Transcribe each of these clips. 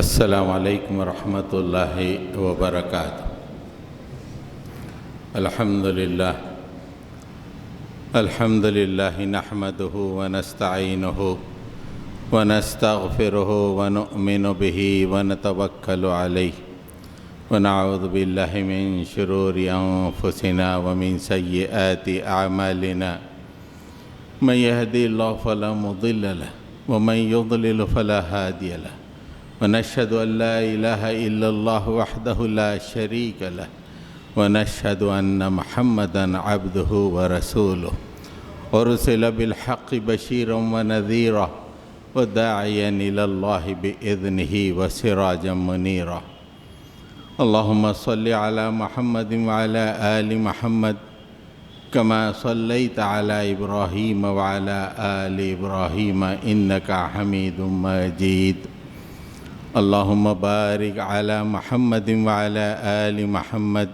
السلام علیکم ورحمۃ اللہ وبرکاتہ۔ الحمد للہ نحمدہ ونستعینہ ونستغفرہ ونؤمن بہ ونتوکل علیہ ونعوذ باللہ من شرور انفسنا ومن سیئات اعمالنا من یہدی اللہ فلا مضل لہ ومن یضلل فلا ہادی لہ ونشهد أن لا إله إلا الله وحده لا شريك له ونشهد أن محمدًا عبده ورسوله أرسل بالحق بشيرا ونذيرا وداعيا إلى الله بإذنه وسراجا منيرا اللهم صل على محمد وعلى آل محمد كما صليت على إبراهيم وعلى آل إبراهيم إنك حميد مجيد اللهم بارك على محمد وعلى آل محمد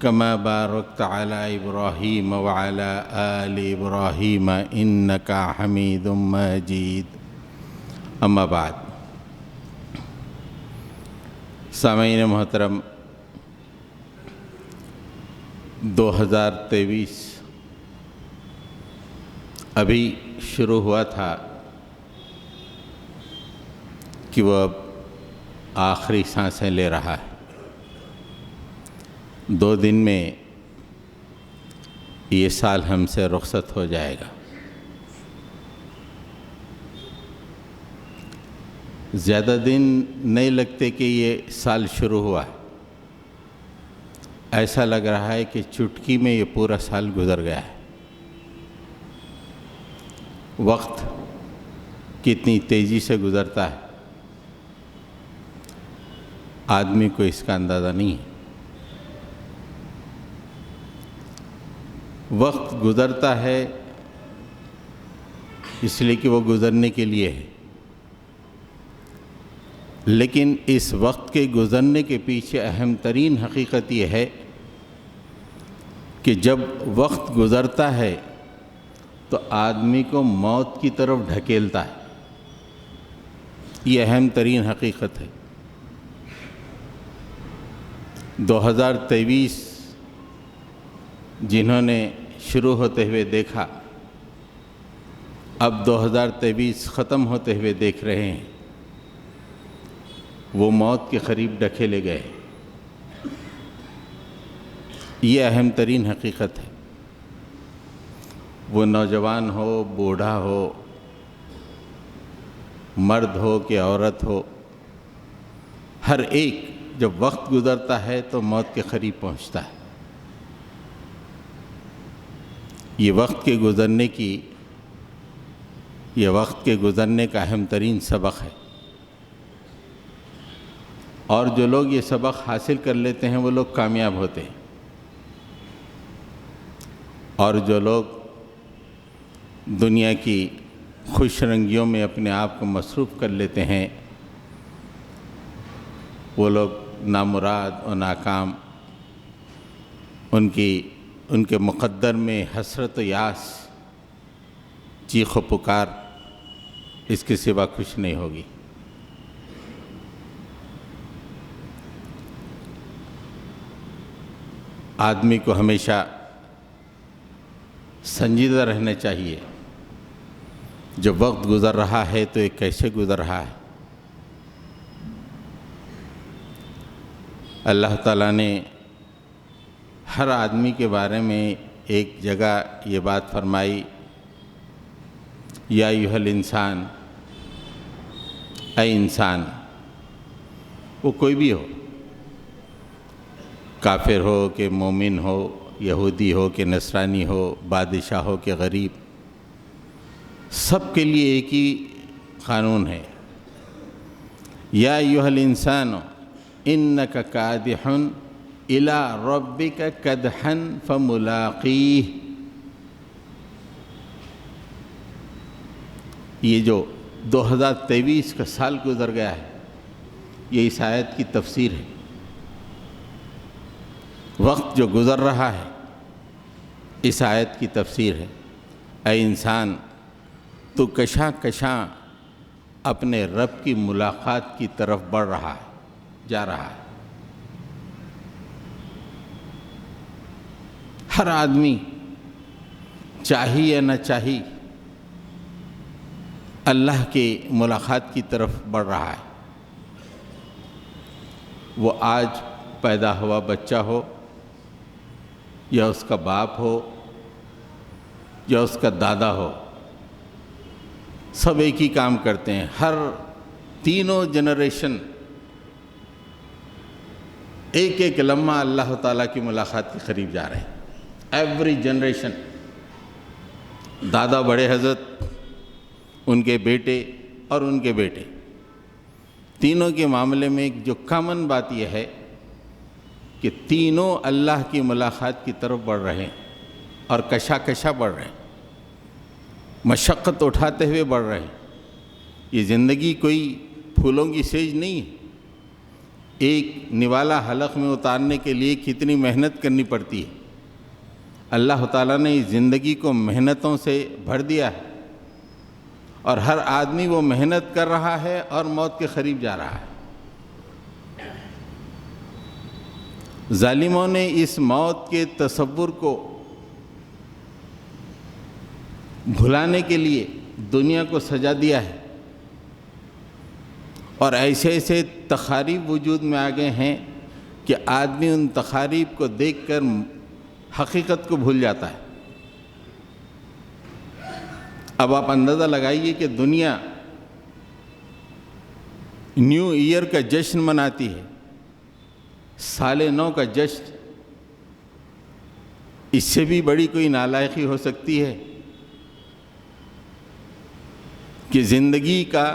كما باركت على إبراهيم وعلى آل إبراهيم إنك حميد مجيد أما بعد۔ سامعین محترم، 2023 ابھی شروع ہوا تھا کہ وہ اب آخری سانسیں لے رہا ہے۔ 2 دن میں یہ سال ہم سے رخصت ہو جائے گا۔ زیادہ دن نہیں لگتے کہ یہ سال شروع ہوا ہے، ایسا لگ رہا ہے کہ چٹکی میں یہ پورا سال گزر گیا ہے۔ وقت کتنی تیزی سے گزرتا ہے، آدمی کو اس کا اندازہ نہیں ہے۔ وقت گزرتا ہے اس لیے کہ وہ گزرنے کے لیے ہے، لیکن اس وقت کے گزرنے کے پیچھے اہم ترین حقیقت یہ ہے کہ جب وقت گزرتا ہے تو آدمی کو موت کی طرف ڈھکیلتا ہے۔ یہ اہم ترین حقیقت ہے۔ 2023 جنہوں نے شروع ہوتے ہوئے دیکھا، اب 2023 ختم ہوتے ہوئے دیکھ رہے ہیں، وہ موت کے قریب ڈھکیلے گئے۔ یہ اہم ترین حقیقت ہے۔ وہ نوجوان ہو، بوڑھا ہو، مرد ہو کہ عورت ہو، ہر ایک جب وقت گزرتا ہے تو موت کے قریب پہنچتا ہے۔ یہ وقت کے گزرنے کا اہم ترین سبق ہے، اور جو لوگ یہ سبق حاصل کر لیتے ہیں وہ لوگ کامیاب ہوتے ہیں، اور جو لوگ دنیا کی خوش رنگیوں میں اپنے آپ کو مصروف کر لیتے ہیں وہ لوگ نامراد اور ناکام، ان کے مقدر میں حسرت و یاس، چیخ و پکار اس کے سوا کچھ نہیں ہوگی۔ آدمی کو ہمیشہ سنجیدہ رہنا چاہیے۔ جب وقت گزر رہا ہے تو یہ کیسے گزر رہا ہے۔ اللہ تعالیٰ نے ہر آدمی کے بارے میں ایک جگہ یہ بات فرمائی، یا ایھا الانسان، اے انسان، وہ کوئی بھی ہو، کافر ہو کہ مومن ہو، یہودی ہو کہ نصرانی ہو، بادشاہ ہو کہ غریب، سب کے لیے ایک ہی قانون ہے۔ یا ایھا الانسان انک کادح الی ربک کدحا فملاقیہ۔ یہ جو 2023 کا سال گزر گیا ہے، یہ اس آیت کی تفسیر ہے۔ وقت جو گزر رہا ہے اس آیت کی تفسیر ہے۔ اے انسان، تو کشاں کشاں اپنے رب کی ملاقات کی طرف بڑھ رہا ہے، جا رہا ہے۔ ہر آدمی چاہے یا نہ چاہے اللہ کی ملاقات کی طرف بڑھ رہا ہے۔ وہ آج پیدا ہوا بچہ ہو یا اس کا باپ ہو یا اس کا دادا ہو، سب ایک ہی کام کرتے ہیں۔ ہر تینوں جنریشن ایک ایک لمحہ اللہ تعالیٰ کی ملاقات کے قریب جا رہے ہیں۔ ایوری جنریشن، دادا بڑے حضرت، ان کے بیٹے اور ان کے بیٹے، تینوں کے معاملے میں ایک جو کامن بات یہ ہے کہ تینوں اللہ کی ملاقات کی طرف بڑھ رہے ہیں اور کشا بڑھ رہے ہیں، مشقت اٹھاتے ہوئے بڑھ رہے ہیں۔ یہ زندگی کوئی پھولوں کی سیج نہیں ہے۔ ایک نوالا حلق میں اتارنے کے لیے کتنی محنت کرنی پڑتی ہے۔ اللہ تعالیٰ نے اس زندگی کو محنتوں سے بھر دیا ہے، اور ہر آدمی وہ محنت کر رہا ہے اور موت کے قریب جا رہا ہے۔ ظالموں نے اس موت کے تصور کو بھلانے کے لیے دنیا کو سجا دیا ہے، اور ایسے ایسے تخاریب وجود میں آ گئے ہیں کہ آدمی ان تخاریب کو دیکھ کر حقیقت کو بھول جاتا ہے۔ اب آپ اندازہ لگائیے کہ دنیا نیو ایئر کا جشن مناتی ہے، سال نو کا جشن، اس سے بھی بڑی کوئی نالائقی ہو سکتی ہے کہ زندگی کا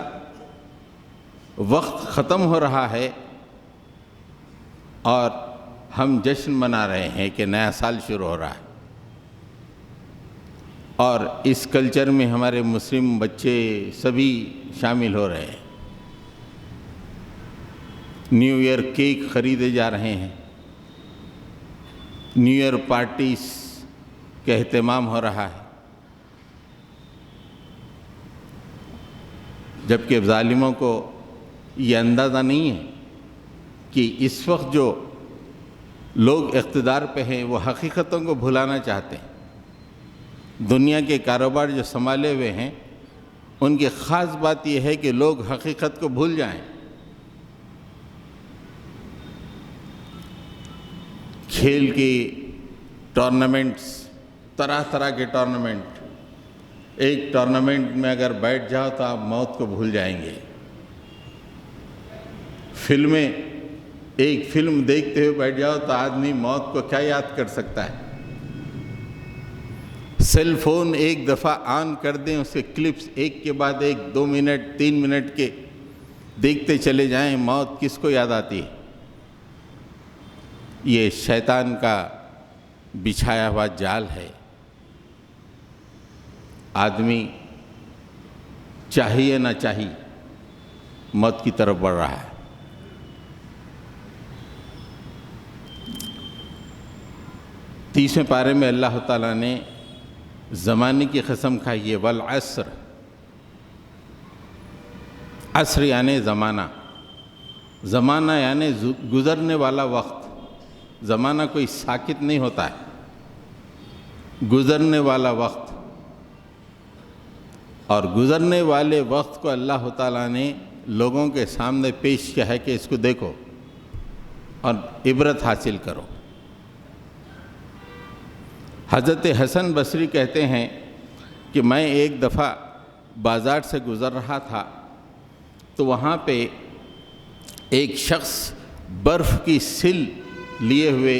وقت ختم ہو رہا ہے اور ہم جشن منا رہے ہیں کہ نیا سال شروع ہو رہا ہے۔ اور اس کلچر میں ہمارے مسلم بچے سبھی شامل ہو رہے ہیں۔ نیو ایئر کیک خریدے جا رہے ہیں، نیو ایئر پارٹیز کا اہتمام ہو رہا ہے، جبکہ ظالموں کو یہ اندازہ نہیں ہے کہ اس وقت جو لوگ اقتدار پہ ہیں وہ حقیقتوں کو بھلانا چاہتے ہیں۔ دنیا کے کاروبار جو سنبھالے ہوئے ہیں ان کی خاص بات یہ ہے کہ لوگ حقیقت کو بھول جائیں۔ کھیل کی ٹورنامنٹس، طرح طرح کے ٹورنامنٹ، ایک ٹورنامنٹ میں اگر بیٹھ جاؤ تو آپ موت کو بھول جائیں گے۔ فلمیں، ایک فلم دیکھتے ہوئے بیٹھ جاؤ تو آدمی موت کو کیا یاد کر سکتا ہے۔ سیل فون ایک دفعہ آن کر دیں، اس کے کلپس ایک کے بعد ایک 2 منٹ 3 منٹ کے دیکھتے چلے جائیں، موت کس کو یاد آتی ہے؟ یہ شیطان کا بچھایا ہوا جال ہے۔ آدمی چاہیے نہ چاہیے موت کی طرف بڑھ رہا ہے۔ تیسویں پارے میں اللہ تعالیٰ نے زمانے کی قسم کھائی ہے، والعصر، عصر یعنی زمانہ، زمانہ یعنی گزرنے والا وقت۔ زمانہ کوئی ساکت نہیں ہوتا ہے، گزرنے والا وقت، اور گزرنے والے وقت کو اللہ تعالیٰ نے لوگوں کے سامنے پیش کیا ہے کہ اس کو دیکھو اور عبرت حاصل کرو۔ حضرت حسن بصری کہتے ہیں کہ میں ایک دفعہ بازار سے گزر رہا تھا تو وہاں پہ ایک شخص برف کی سل لیے ہوئے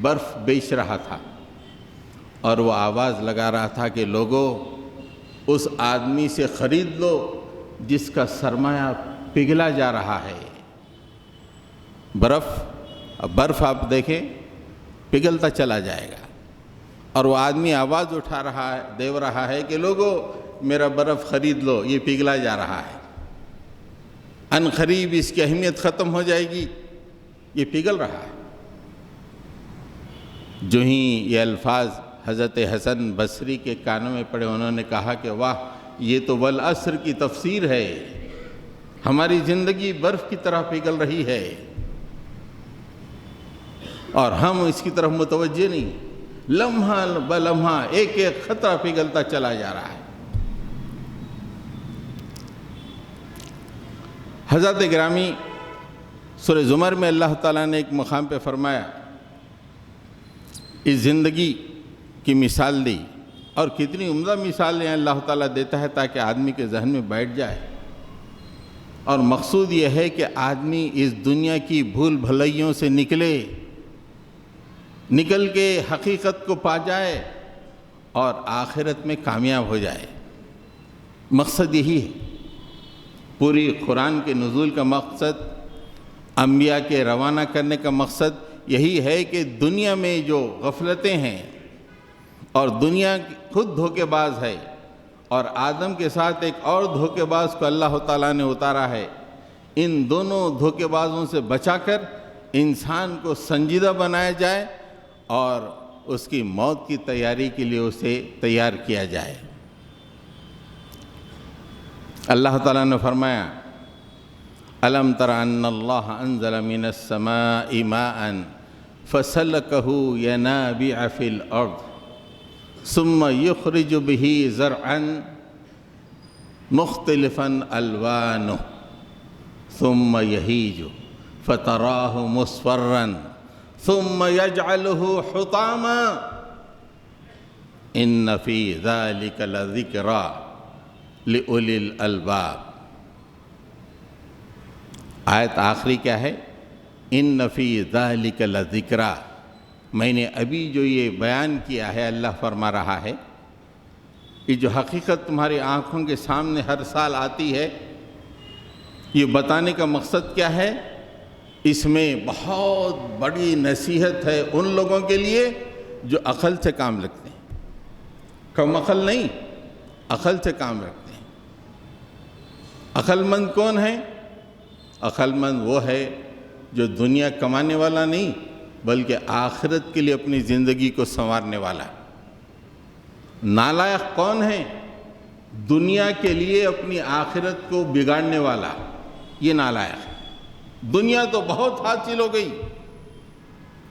برف بیچ رہا تھا، اور وہ آواز لگا رہا تھا کہ لوگوں اس آدمی سے خرید لو جس کا سرمایہ پگھلا جا رہا ہے۔ برف آپ دیکھیں پگھلتا چلا جائے گا، اور وہ آدمی آواز اٹھا رہا ہے، دے رہا ہے کہ لوگوں میرا برف خرید لو، یہ پگھلا جا رہا ہے، ان قریب اس کی اہمیت ختم ہو جائے گی، یہ پگھل رہا ہے۔ جو ہی یہ الفاظ حضرت حسن بصری کے کانوں میں پڑے، انہوں نے کہا کہ واہ، یہ تو والعصر کی تفسیر ہے. ہماری زندگی برف کی طرح پگھل رہی ہے اور ہم اس کی طرف متوجہ نہیں. لمحہ بلمحہ ایک ایک خطرہ پگھلتا چلا جا رہا ہے. حضرت گرامی سورہ زمر میں اللہ تعالیٰ نے ایک مقام پہ فرمایا، اس زندگی کی مثال دی، اور کتنی عمدہ مثالیں اللہ تعالیٰ دیتا ہے تاکہ آدمی کے ذہن میں بیٹھ جائے. اور مقصود یہ ہے کہ آدمی اس دنیا کی بھول بھلائیوں سے نکل کے حقیقت کو پا جائے اور آخرت میں کامیاب ہو جائے. مقصد یہی ہے. پوری قرآن کے نزول کا مقصد، انبیاء کے روانہ کرنے کا مقصد یہی ہے کہ دنیا میں جو غفلتیں ہیں، اور دنیا خود دھوکے باز ہے، اور آدم کے ساتھ ایک اور دھوکے باز کو اللہ تعالیٰ نے اتارا ہے، ان دونوں دھوکے بازوں سے بچا کر انسان کو سنجیدہ بنایا جائے اور اس کی موت کی تیاری کے لیے اسے تیار کیا جائے. اللہ تعالیٰ نے فرمایا، الم تر ان اللہ انزل من السماء ماء فسلکہ ینابع فی الارض ثم یخرج به زرعا مختلفا الوانہ ثم یہیج فتراہ مصفرا ثم یجعلہ حطاما ان فی ذلک لذکری لأولی الالباب. آیت آخری کیا ہے؟ ان فی ذلک لذکری. میں نے ابھی جو یہ بیان کیا ہے، اللہ فرما رہا ہے، یہ جو حقیقت تمہاری آنکھوں کے سامنے ہر سال آتی ہے، یہ بتانے کا مقصد کیا ہے؟ اس میں بہت بڑی نصیحت ہے ان لوگوں کے لیے جو عقل سے کام رکھتے ہیں. کم عقل نہیں، عقل سے کام رکھتے ہیں. عقل مند کون ہے؟ عقل مند وہ ہے جو دنیا کمانے والا نہیں بلکہ آخرت کے لیے اپنی زندگی کو سنوارنے والا. نالائق کون ہے؟ دنیا کے لیے اپنی آخرت کو بگاڑنے والا. یہ نالائق ہے. دنیا تو بہت حاصل ہو گئی،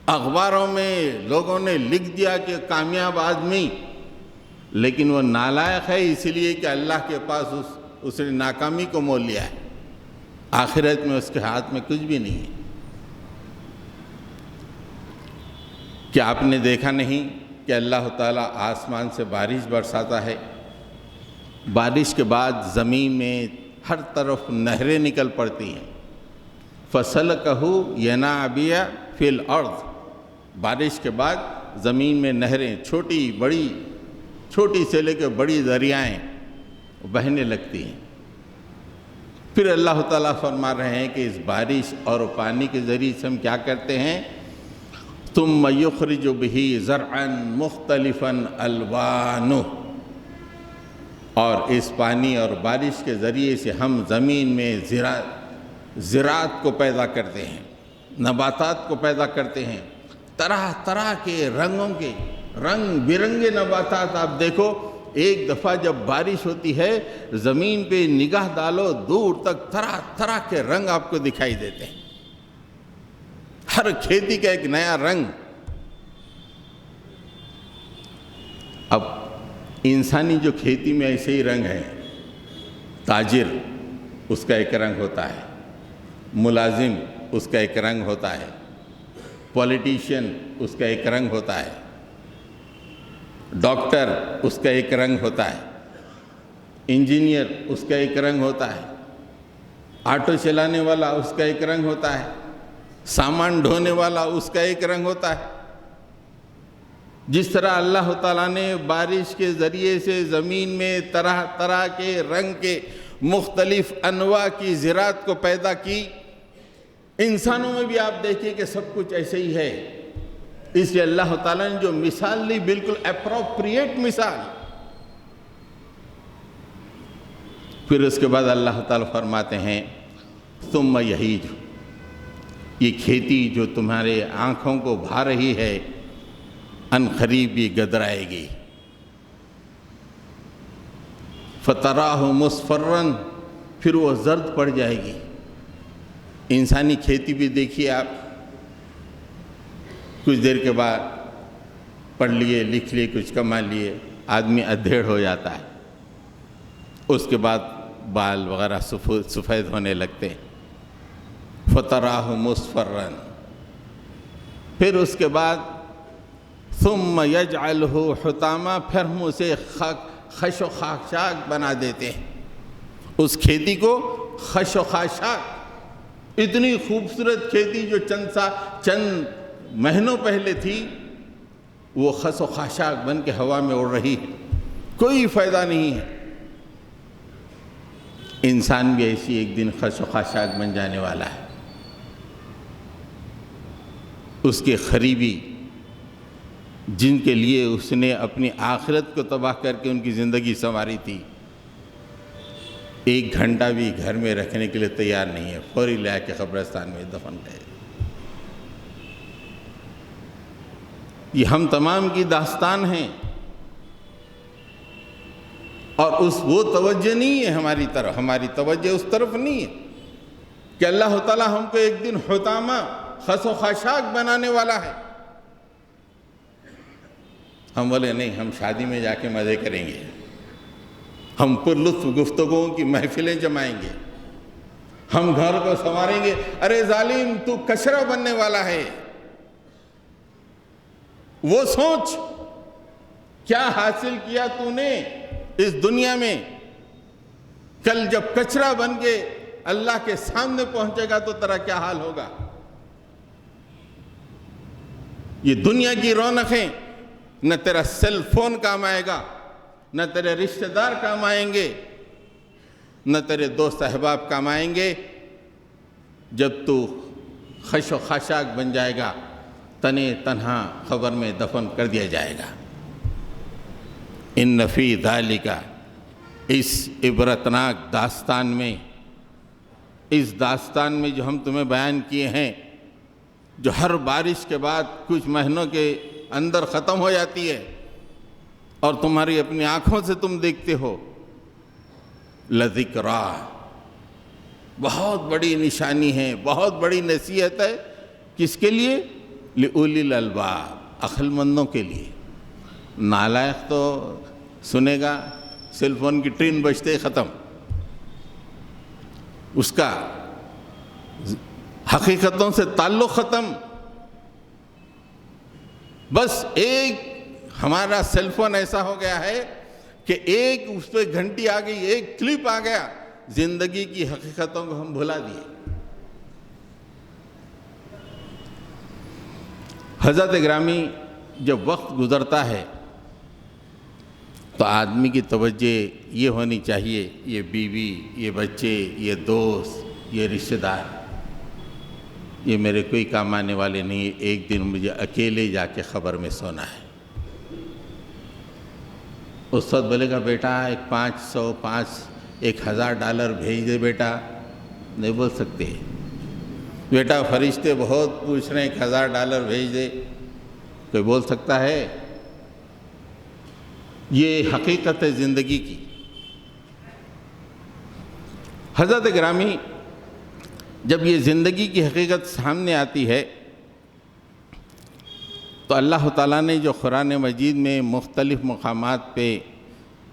اخباروں میں لوگوں نے لکھ دیا کہ کامیاب آدمی، لیکن وہ نالائق ہے اس لیے کہ اللہ کے پاس اس نے ناکامی کو مول لیا ہے. آخرت میں اس کے ہاتھ میں کچھ بھی نہیں ہے. کیا آپ نے دیکھا نہیں کہ اللہ تعالیٰ آسمان سے بارش برساتا ہے، بارش کے بعد زمین میں ہر طرف نہریں نکل پڑتی ہیں. فَسَلَكَهُ يَنَابِعَ فِي الْأَرْضِ. بارش کے بعد زمین میں نہریں، چھوٹی سے لے کے بڑی دریائیں بہنے لگتی ہیں. پھر اللہ تعالیٰ فرما رہے ہیں کہ اس بارش اور پانی کے ذریعے سے ہم کیا کرتے ہیں؟ ثُمَّ يُخْرِجُ بِهِ زَرْعًا مُخْتَلِفًا أَلْوَانُهُ. اور اس پانی اور بارش کے ذریعے سے ہم زمین میں زراعت کو پیدا کرتے ہیں، نباتات کو پیدا کرتے ہیں. طرح طرح کے رنگوں کے رنگ برنگے نباتات. آپ دیکھو، ایک دفعہ جب بارش ہوتی ہے زمین پہ نگاہ ڈالو، دور تک طرح طرح کے رنگ آپ کو دکھائی دیتے ہیں. ہر کھیتی کا ایک نیا رنگ. اب انسانی جو کھیتی میں ایسے ہی رنگ ہیں. تاجر اس کا ایک رنگ ہوتا ہے، ملازم اس کا ایک رنگ ہوتا ہے، پولیٹیشین اس کا ایک رنگ ہوتا ہے، ڈاکٹر اس کا ایک رنگ ہوتا ہے، انجینئر اس کا ایک رنگ ہوتا ہے، آٹو چلانے والا اس کا ایک رنگ ہوتا ہے، سامان ڈھونے والا اس کا ایک رنگ ہوتا ہے. جس طرح اللہ تعالیٰ نے بارش کے ذریعے سے زمین میں طرح طرح کے رنگ کے مختلف انواع کی زراعت کو پیدا کی، انسانوں میں بھی آپ دیکھیے کہ سب کچھ ایسے ہی ہے. اس لیے اللہ تعالیٰ نے جو مثال لی، بالکل اپروپریٹ مثال. پھر اس کے بعد اللہ تعالیٰ فرماتے ہیں ثم یہیج. یہ کھیتی جو تمہارے آنکھوں کو بھا رہی ہے، ان قریب یہ گدرائے گی. فتراہ مصفرن، پھر وہ زرد پڑ جائے گی۔ انسانی کھیتی بھی دیکھیے آپ، کچھ دیر کے بعد پڑھ لیے لکھ لیے کچھ کما لیے آدمی ادھیڑ ہو جاتا ہے، اس کے بعد بال وغیرہ سفید ہونے لگتے ہیں۔ فتراہ مصفرن، پھر اس کے بعد ثم یجعلہ حطاما، پھر ہم اسے خش و خاشاک بنا دیتے ہیں، اس کھیتی کو خش و خاشاک۔ اتنی خوبصورت کھیتی جو چند مہینوں پہلے تھی، وہ خس و خاشاک بن کے ہوا میں اڑ رہی ہے، کوئی فائدہ نہیں ہے۔ انسان بھی ایسی ایک دن خس و خاشاک بن جانے والا ہے۔ اس کے قریبی جن کے لیے اس نے اپنی آخرت کو تباہ کر کے ان کی زندگی سنواری تھی، ایک گھنٹہ بھی گھر میں رکھنے کے لیے تیار نہیں ہے، فوری لے کے قبرستان میں دفن کرے۔ یہ ہم تمام کی داستان ہیں، اور وہ توجہ نہیں ہے ہماری طرف، ہماری توجہ اس طرف نہیں ہے کہ اللہ تعالیٰ ہم کو ایک دن حطامہ خس و خاشاک بنانے والا ہے۔ ہم بولے نہیں، ہم شادی میں جا کے مزے کریں گے، ہم پر لطف گفتگوؤں کی محفلیں جمائیں گے، ہم گھر کو سنواریں گے۔ ارے ظالم، تو کچرا بننے والا ہے۔ وہ سوچ کیا حاصل کیا تو نے اس دنیا میں، کل جب کچرا بن کے اللہ کے سامنے پہنچے گا تو تیرا کیا حال ہوگا۔ یہ دنیا کی رونقیں، نہ تیرا سیل فون کام آئے گا، نہ تیرے رشتہ دار کام آئیں گے، نہ تیرے دوست احباب کام آئیں گے، جب تو خش و خاشاک بن جائے گا، تنے تنہا قبر میں دفن کر دیا جائے گا۔ ان فی ذالک، اس عبرتناک داستان میں، اس داستان میں جو ہم تمہیں بیان کیے ہیں، جو ہر بارش کے بعد کچھ مہینوں کے اندر ختم ہو جاتی ہے اور تمہاری اپنی آنکھوں سے تم دیکھتے ہو، لذکرا، بہت بڑی نشانی ہے، بہت بڑی نصیحت ہے۔ کس کے لیے؟ لأولی الالباب، عقل مندوں کے لیے۔ نالائق تو سنے گا سیل فون کی ٹرین بجتے ختم، اس کا حقیقتوں سے تعلق ختم۔ بس ایک ہمارا سیل فون ایسا ہو گیا ہے کہ ایک اس پہ گھنٹی آ گئی، ایک کلپ آ گیا، زندگی کی حقیقتوں کو ہم بھلا دیے۔ حضرت گرامی، جب وقت گزرتا ہے تو آدمی کی توجہ یہ ہونی چاہیے، یہ بیوی، یہ بچے، یہ دوست، یہ رشتہ دار، یہ میرے کوئی کام آنے والے نہیں، ایک دن مجھے اکیلے جا کے خبر میں سونا ہے۔ استاد بولے گا بیٹا ایک 500 $1000 بھیج دے بیٹا، نہیں بول سکتے۔ بیٹا فرشتے بہت پوچھ رہے ہیں، $1000 بھیج دے، کوئی بول سکتا ہے؟ یہ حقیقت ہے زندگی کی۔ حضرت گرامی، جب یہ زندگی کی حقیقت سامنے آتی ہے تو اللہ تعالیٰ نے جو قرآن مجید میں مختلف مقامات پہ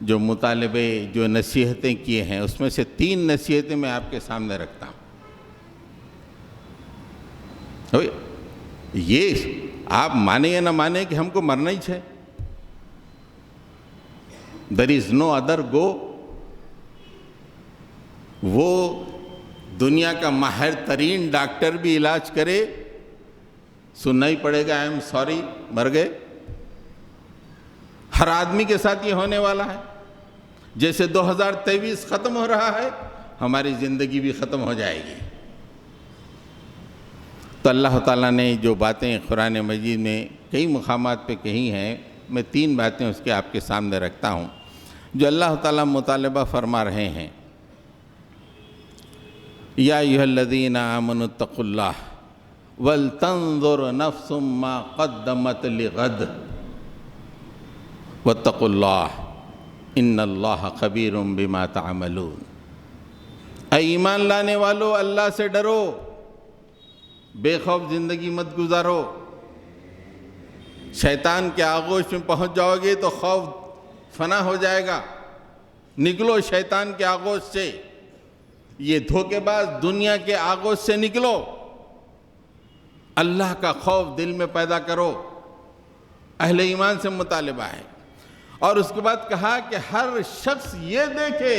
جو مطالبے، جو نصیحتیں کیے ہیں، اس میں سے 3 نصیحتیں میں آپ کے سامنے رکھتا ہوں۔ یہ آپ مانیں یا نہ مانیں کہ ہم کو مرنا ہی ہے، there is no other go۔ وہ دنیا کا ماہر ترین ڈاکٹر بھی علاج کرے، سننا ہی پڑے گا آئی ایم سوری، مر گئے۔ ہر آدمی کے ساتھ یہ ہونے والا ہے۔ جیسے 2023 ختم ہو رہا ہے، ہماری زندگی بھی ختم ہو جائے گی۔ تو اللہ تعالیٰ نے جو باتیں قرآن مجید میں کئی مقامات پہ کہی ہیں، میں 3 باتیں اس کے آپ کے سامنے رکھتا ہوں جو اللہ تعالیٰ مطالبہ فرما رہے ہیں۔ یا ایھا الذین آمنوا اتقوا اللہ ولتنظر نفس ما قدمت لغد واتقوا اللہ ان اللہ خبیر بما تعملون۔ اے ایمان لانے والو، اللہ سے ڈرو، بے خوف زندگی مت گزارو۔ شیطان کے آغوش میں پہنچ جاؤ گے تو خوف فنا ہو جائے گا۔ نکلو شیطان کے آغوش سے، یہ دھوکے باز دنیا کے آغوش سے نکلو، اللہ کا خوف دل میں پیدا کرو۔ اہل ایمان سے مطالبہ ہے۔ اور اس کے بعد کہا کہ ہر شخص یہ دیکھے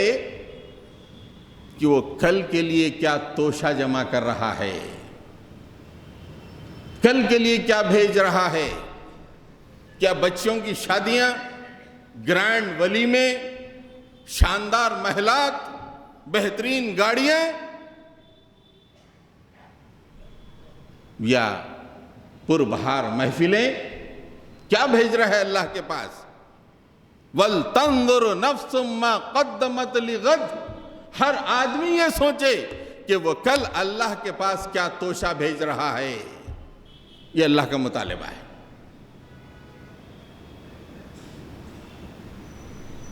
کہ وہ کل کے لیے کیا توشہ جمع کر رہا ہے، کل کے لیے کیا بھیج رہا ہے۔ کیا بچوں کی شادیاں، گرینڈ ولیمے، شاندار محلات، بہترین گاڑیاں، یا پربہار محفلیں، کیا بھیج رہا ہے اللہ کے پاس؟ وَلْتَنظُرْ نَفْسٌ مَّا قَدَّمَتْ لِغَدٍ۔ ہر آدمی یہ سوچے کہ وہ کل اللہ کے پاس کیا توشہ بھیج رہا ہے۔ یہ اللہ کا مطالبہ ہے۔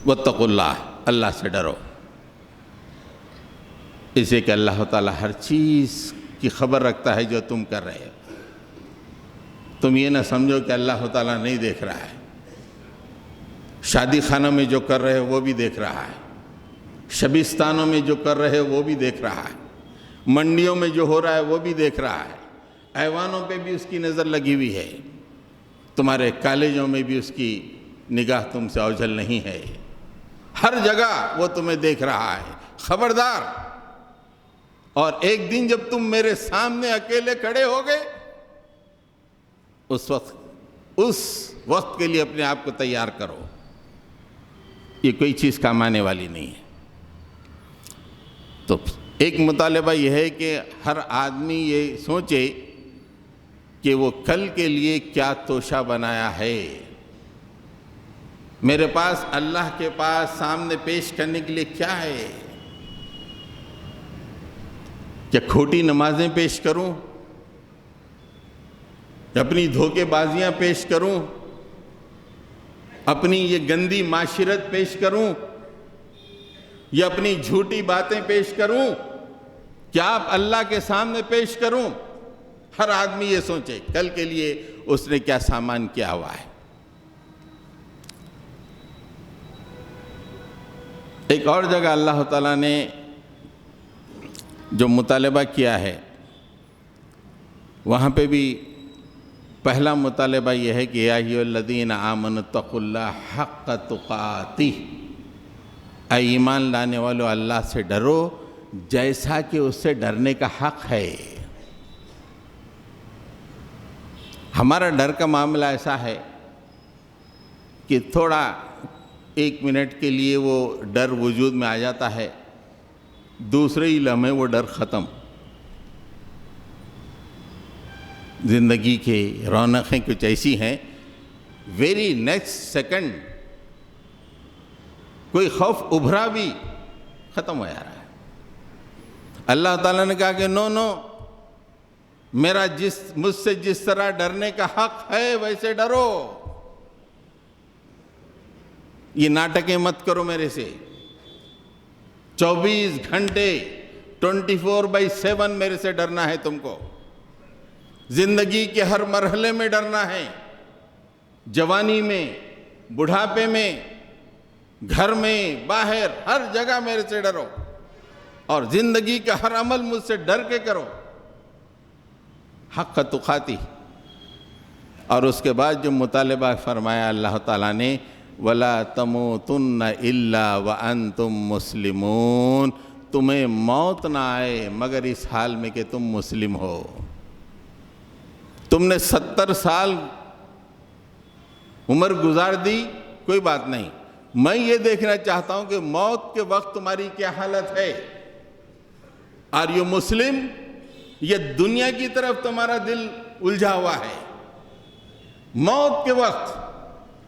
وَاتَّقُوا اللَّهَ، اللہ سے ڈرو، اسے کہ اللہ تعالیٰ ہر چیز کی خبر رکھتا ہے جو تم کر رہے ہو۔ تم یہ نہ سمجھو کہ اللہ تعالیٰ نہیں دیکھ رہا ہے۔ شادی خانوں میں جو کر رہے ہو وہ بھی دیکھ رہا ہے، شبستانوں میں جو کر رہے ہو وہ بھی دیکھ رہا ہے، منڈیوں میں جو ہو رہا ہے وہ بھی دیکھ رہا ہے، ایوانوں پہ بھی اس کی نظر لگی ہوئی ہے، تمہارے کالجوں میں بھی اس کی نگاہ تم سے اوجھل نہیں ہے، ہر جگہ وہ تمہیں دیکھ رہا ہے۔ خبردار! اور ایک دن جب تم میرے سامنے اکیلے کھڑے ہوگے، اس وقت کے لیے اپنے آپ کو تیار کرو۔ یہ کوئی چیز کام آنے والی نہیں ہے۔ تو ایک مطالبہ یہ ہے کہ ہر آدمی یہ سوچے کہ وہ کل کے لیے کیا توشہ بنایا ہے۔ میرے پاس اللہ کے پاس سامنے پیش کرنے کے لیے کیا ہے؟ کیا کھوٹی نمازیں پیش کروں؟ اپنی دھوکے بازیاں پیش کروں؟ اپنی یہ گندی معاشرت پیش کروں؟ یا اپنی جھوٹی باتیں پیش کروں؟ کیا آپ اللہ کے سامنے پیش کروں؟ ہر آدمی یہ سوچے کل کے لیے اس نے کیا سامان کیا ہوا ہے۔ ایک اور جگہ اللہ تعالیٰ نے جو مطالبہ کیا ہے وہاں پہ بھی پہلا مطالبہ یہ ہے کہ یا ایھا الذین آمنوا اتقوا اللہ حق تقاتہ، اے ایمان لانے والو اللہ سے ڈرو جیسا کہ اس سے ڈرنے کا حق ہے۔ ہمارا ڈر کا معاملہ ایسا ہے کہ تھوڑا ایک منٹ کے لیے وہ ڈر وجود میں آ جاتا ہے، دوسرے ہی لمحے وہ ڈر ختم۔ زندگی کی رونقیں کچھ ایسی ہیں، ویری نیکسٹ سیکنڈ کوئی خوف ابھرا بھی ختم ہو جا رہا ہے۔ اللہ تعالیٰ نے کہا کہ نو مجھ سے جس طرح ڈرنے کا حق ہے ویسے ڈرو، یہ ناٹکیں مت کرو میرے سے، 24 گھنٹے 24/7 میرے سے ڈرنا ہے تم کو، زندگی کے ہر مرحلے میں ڈرنا ہے، جوانی میں، بڑھاپے میں، گھر میں، باہر، ہر جگہ میرے سے ڈرو، اور زندگی کا ہر عمل مجھ سے ڈر کے کرو، حق تقاتی۔ اور اس کے بعد جو مطالبہ فرمایا اللہ تعالیٰ نے وَلَا تَمُوتُنَّ إِلَّا وَأَنْتُمْ مُسْلِمُونَ، تمہیں موت نہ آئے مگر اس حال میں کہ تم مسلم ہو۔ تم نے 70 سال عمر گزار دی، کوئی بات نہیں، میں یہ دیکھنا چاہتا ہوں کہ موت کے وقت تمہاری کیا حالت ہے۔ Are you Muslim? یہ دنیا کی طرف تمہارا دل الجھا ہوا ہے۔ موت کے وقت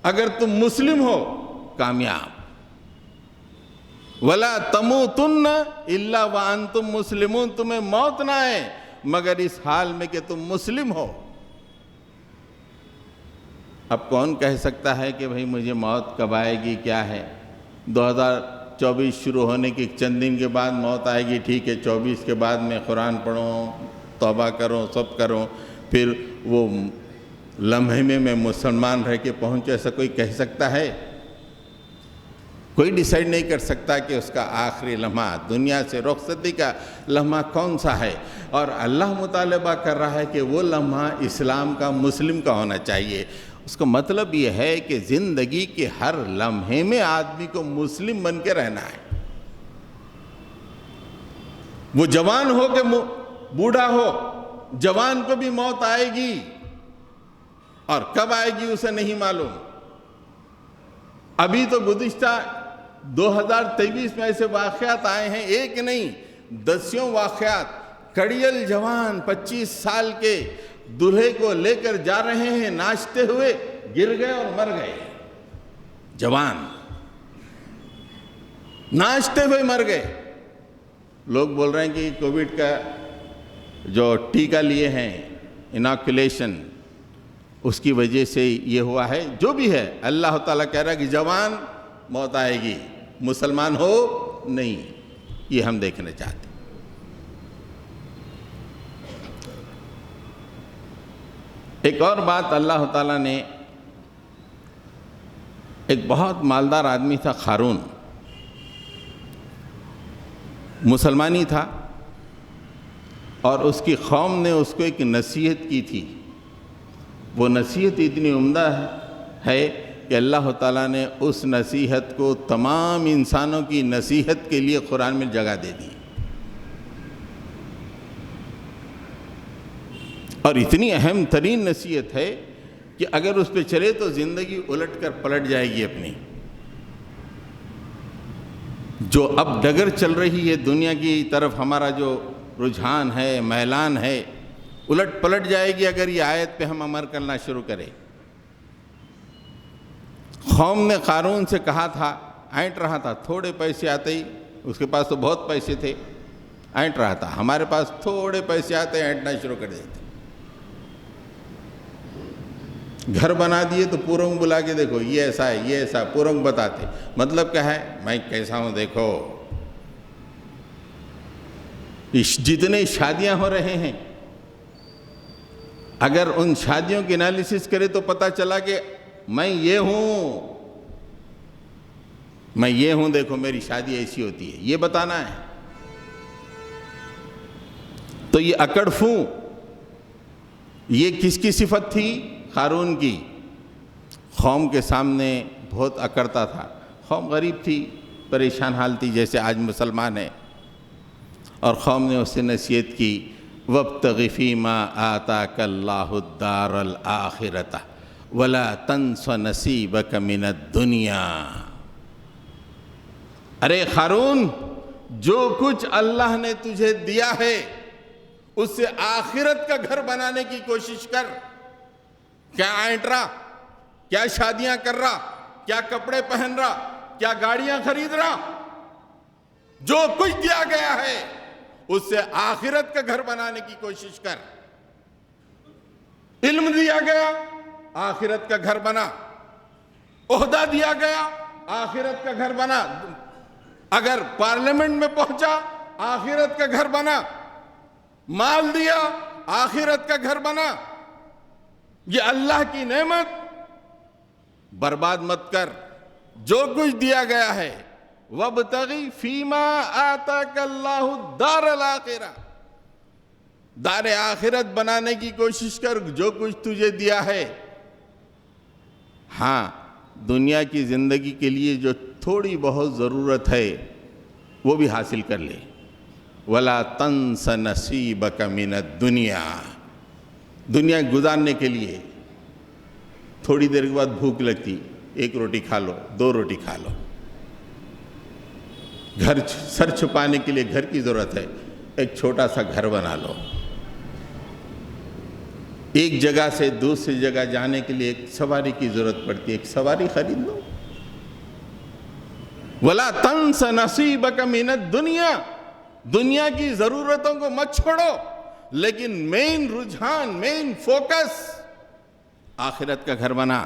اگر تم مسلم ہو، کامیاب۔ وَلَا تَمُوتُنَّ إِلَّا وَأَنْتُمْ مُسْلِمُونَ، تمہیں موت نہ آئے مگر اس حال میں کہ تم مسلم ہو۔ اب کون کہہ سکتا ہے کہ بھئی مجھے موت کب آئے گی، کیا ہے؟ 2024 شروع ہونے کے چند دن کے بعد موت آئے گی، ٹھیک ہے، 24 کے بعد میں قرآن پڑھوں، توبہ کروں، سب کروں، پھر وہ لمحے میں مسلمان رہ کے پہنچے، ایسا کوئی کہہ سکتا ہے؟ کوئی ڈیسائیڈ نہیں کر سکتا کہ اس کا آخری لمحہ، دنیا سے رخصتی کا لمحہ کون سا ہے، اور اللہ مطالبہ کر رہا ہے کہ وہ لمحہ اسلام کا، مسلم کا ہونا چاہیے۔ اس کا مطلب یہ ہے کہ زندگی کے ہر لمحے میں آدمی کو مسلم بن کے رہنا ہے، وہ جوان ہو کہ بوڑھا ہو، جوان کو بھی موت آئے گی، اور کب آئے گی اسے نہیں معلوم۔ ابھی تو گزشتہ 2023 میں ایسے واقعات آئے ہیں، ایک نہیں دسیوں واقعات۔ کڑیل جوان 25 سال کے دلہے کو لے کر جا رہے ہیں، ناچتے ہوئے گر گئے اور مر گئے۔ جوان ناچتے ہوئے مر گئے۔ لوگ بول رہے ہیں کہ کووڈ کا جو ٹیکہ لیے ہیں، اناکولیشن، اس کی وجہ سے یہ ہوا ہے۔ جو بھی ہے، اللہ تعالیٰ کہہ رہا ہے کہ جوان موت آئے گی، مسلمان ہو نہیں، یہ ہم دیکھنا چاہتے ہیں۔ ایک اور بات، اللہ تعالیٰ نے، ایک بہت مالدار آدمی تھا قارون، مسلمانی تھا، اور اس کی قوم نے اس کو ایک نصیحت کی تھی۔ وہ نصیحت اتنی عمدہ ہے کہ اللہ تعالیٰ نے اس نصیحت کو تمام انسانوں کی نصیحت کے لیے قرآن میں جگہ دے دی، اور اتنی اہم ترین نصیحت ہے کہ اگر اس پہ چلے تو زندگی الٹ کر پلٹ جائے گی اپنی۔ جو اب ڈگر چل رہی ہے دنیا کی طرف، ہمارا جو رجحان ہے، میلان ہے، الٹ پلٹ جائے گی اگر یہ آیت پہ ہم عمل کرنا شروع کریں۔ قوم نے قارون سے کہا تھا، اینٹ رہا تھا، تھوڑے پیسے آتے ہی، اس کے پاس تو بہت پیسے تھے، اینٹ رہا تھا، ہمارے پاس تھوڑے پیسے آتے اینٹنا شروع کر دیتے۔ گھر بنا دیے تو پورنگ بلا کے دیکھو یہ ایسا ہے، یہ ایسا، پورنگ بتاتے، مطلب کیا ہے، میں کیسا ہوں دیکھو۔ جتنے شادیاں ہو رہے ہیں، اگر ان شادیوں کی انالیسس کرے تو پتہ چلا کہ میں یہ ہوں، میں یہ ہوں، دیکھو میری شادی ایسی ہوتی ہے، یہ بتانا ہے۔ تو یہ اکڑفوں، یہ کس کی صفت تھی؟ قارون کی۔ قوم کے سامنے بہت اکڑتا تھا، قوم غریب تھی، پریشان حال تھی، جیسے آج مسلمان ہے، اور قوم نے اس سے نصیحت کی، وَابْتَغِ فِي مَا آتَاكَ اللَّهُ الدَّارَ الْآخِرَةَ وَلَا تَنْسَ نَصِيبَكَ مِنَ الدُّنْيَا۔ ارے قارون، جو کچھ اللہ نے تجھے دیا ہے اس سے آخرت کا گھر بنانے کی کوشش کر۔ کیا اینٹ رہا، کیا شادیاں کر رہا، کیا کپڑے پہن رہا، کیا گاڑیاں خرید رہا؟ جو کچھ دیا گیا ہے اس سے آخرت کا گھر بنانے کی کوشش کر۔ علم دیا گیا، آخرت کا گھر بنا۔ عہدہ دیا گیا، آخرت کا گھر بنا۔ اگر پارلیمنٹ میں پہنچا، آخرت کا گھر بنا۔ مال دیا، آخرت کا گھر بنا۔ یہ اللہ کی نعمت برباد مت کر۔ جو کچھ دیا گیا ہے، وَابْتَغِ فِي مَا آتَاكَ اللَّهُ الدَّارَ الْآخِرَةَ، دار آخرت بنانے کی کوشش کر، جو کچھ تجھے دیا ہے۔ ہاں، دنیا کی زندگی کے لیے جو تھوڑی بہت ضرورت ہے وہ بھی حاصل کر لے۔ وَلَا تَنْسَ نَصِيبَكَ مِنَ الدُّنْيَا، دنیا گزارنے کے لیے تھوڑی دیر کے بعد بھوک لگتی، ایک روٹی کھا لو، 2 روٹی کھا لو۔ گھر سر چھپانے کے لیے گھر کی ضرورت ہے، ایک چھوٹا سا گھر بنا لو۔ ایک جگہ سے دوسری جگہ جانے کے لیے ایک سواری کی ضرورت پڑتی ہے، ایک سواری خرید لو۔ وَلَا تَنْسَ نَصِيبَكَ مِنَ الدُّنْيَا، دنیا کی ضرورتوں کو مت چھوڑو، لیکن مین رجحان، مین فوکس آخرت کا گھر بنا۔